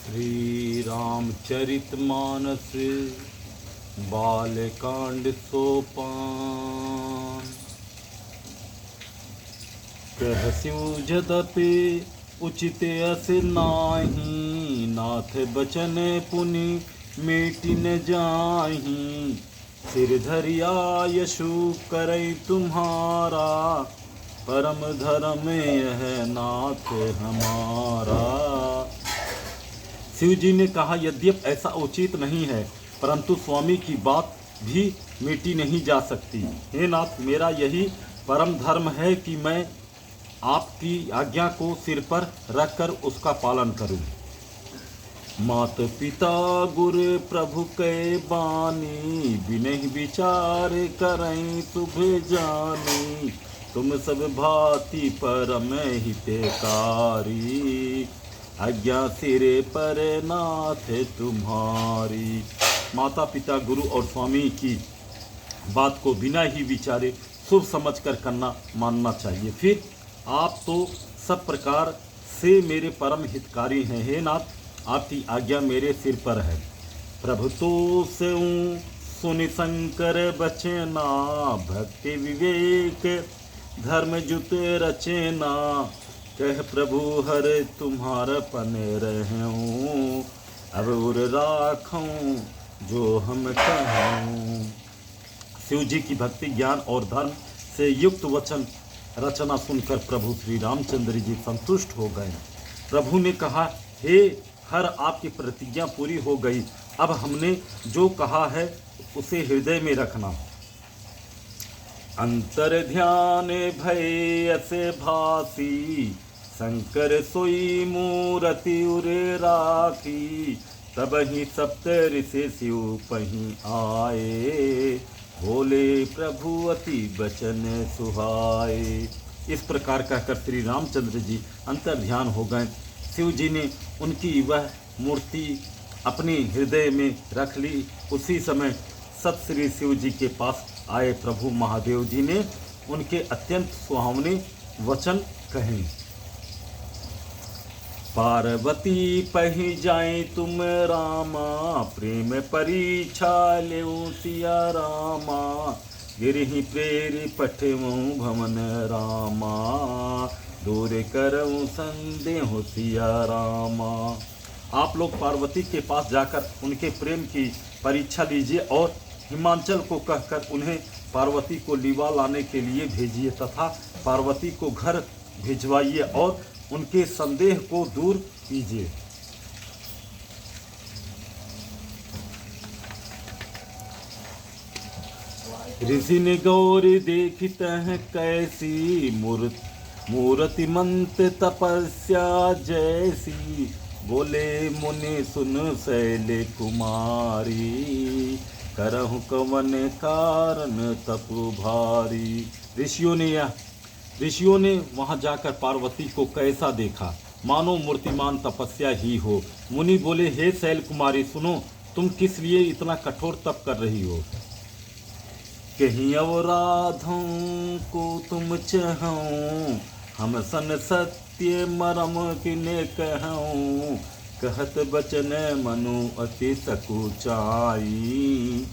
श्री रामचरितमानस बालकांड सोपान। कहस्यु जदपि उचित अस नाही, नाथ बचन पुनि मेटि न जाही। सिर धरिया यशु करई तुम्हारा, परम धर्म यह नाथ हमारा। शिव जी ने कहा, यद्यप ऐसा उचित नहीं है, परंतु स्वामी की बात भी मिटी नहीं जा सकती। हे नाथ, मेरा यही परम धर्म है कि मैं आपकी आज्ञा को सिर पर रखकर उसका पालन करूं। मात पिता गुर प्रभु के बानी, बिनहि विचार करई शुभ जानी। तुम सब भांति परम हितकारी, आज्ञा सिरे पर नाथ तुम्हारी। माता पिता गुरु और स्वामी की बात को बिना ही विचारे शुभ समझकर करना मानना चाहिए। फिर आप तो सब प्रकार से मेरे परम हितकारी हैं। हे नाथ, आपकी आज्ञा मेरे सिर पर है। प्रभु तो सेऊं सुनि शंकर बचना, भक्ति विवेक धर्म जुत रचना। कह प्रभु हर तुम्हार पन रहूं, अब उर राखूं जो हम कहूं। शिव जी की भक्ति ज्ञान और धर्म से युक्त वचन रचना सुनकर प्रभु श्री रामचंद्र जी संतुष्ट हो गए। प्रभु ने कहा, हे हर, आपकी प्रतिज्ञा पूरी हो गई। अब हमने जो कहा है उसे हृदय में रखना। अंतर ध्यान भय असे भासी, शंकर सोई मूरति उरे राखी। तब ही सप्त ऋषि शिव पही आए, बोले प्रभु अति बचन सुहाए। इस प्रकार कहकर श्री रामचंद्र जी अंतर ध्यान हो गए। शिव जी ने उनकी वह मूर्ति अपने हृदय में रख ली। उसी समय सत श्री शिव जी के पास आए प्रभु महादेव जी ने उनके अत्यंत सुहावने वचन कहे। पार्वती पही जाए तुम रामा, प्रेम परीक्षा लेऊ सिया रामा। गिरहि प्रेरि पठवूं भवन रामा, दूर करऊं संदेह सिया रामा। आप लोग पार्वती के पास जाकर उनके प्रेम की परीक्षा लीजिए और हिमांचल को कहकर उन्हें पार्वती को लीवा लाने के लिए भेजिए तथा पार्वती को घर भिजवाइए और उनके संदेह को दूर कीजिए। ऋषि ने गौर देखित है कैसी, मूर्तिमंत तपस्या जैसी। बोले मुनि सुन शैल कुमारी, करहु कवन कारण तपु भारी। ऋषियों ने वहां जाकर पार्वती को कैसा देखा, मानो मूर्तिमान तपस्या ही हो। मुनि बोले, हे शैल कुमारी, सुनो, तुम किस लिए इतना कठोर तप कर रही हो। कहीं अवराधों को तुम चाहूं, हम सन सत्य मरम किने कहूं। कहत बचन मनु अति सकुचाई,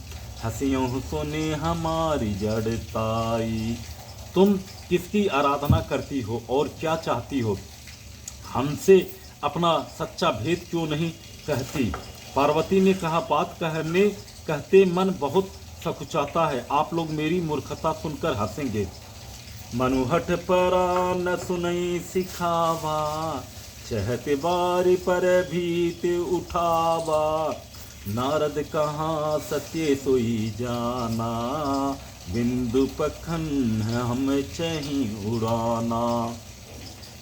हंसियों सुने हमारी जड़ताई। तुम किसकी आराधना करती हो और क्या चाहती हो, हमसे अपना सच्चा भेद क्यों नहीं कहती। पार्वती ने कहा, बात कहते मन बहुत सकुचाता है। आप लोग मेरी मूर्खता सुनकर हंसेंगे। मनुहट परा न सुनई सिखावा, चहते बारी पर भीत उठावा। नारद कहाँ सत्य सोई जाना, बिंदु पखन हम चही उड़ाना।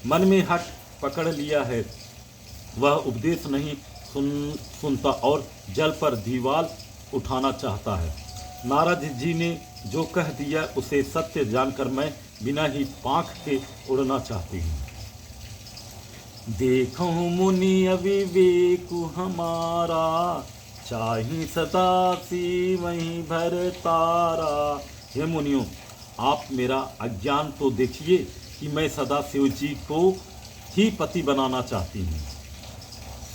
मन में हट पकड़ लिया है, वह उपदेश नहीं सुनता और जल पर दीवाल उठाना चाहता है। नारद जी ने जो कह दिया उसे सत्य जानकर मैं बिना ही पांख के उड़ना चाहती हूँ। देखो मुनि अविवेक हमारा, चाही सदा सी वहीं भर तारा। हे मुनियों, आप मेरा अज्ञान तो देखिए कि मैं सदा शिव जी को ही पति बनाना चाहती हूँ।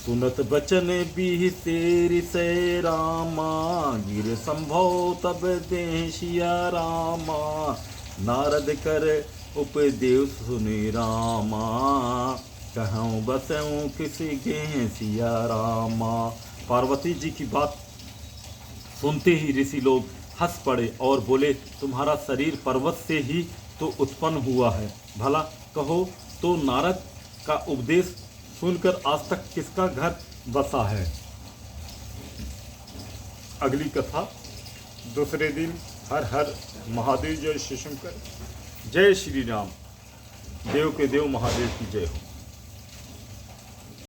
सुनत बचन भी तेरी से रामा, गिर संभव तब देशिया रामा, नारद कर उपदेव सुनि रामा, कहूँ बसऊँ किसी गे सिया रामा। पार्वती जी की बात सुनते ही ऋषि लोग हंस पड़े और बोले, तुम्हारा शरीर पर्वत से ही तो उत्पन्न हुआ है, भला कहो तो नारद का उपदेश सुनकर आज तक किसका घर बसा है। अगली कथा दूसरे दिन। हर हर महादेव, जय शिव शंकर, जय श्री राम। देव के देव महादेव की जय हो।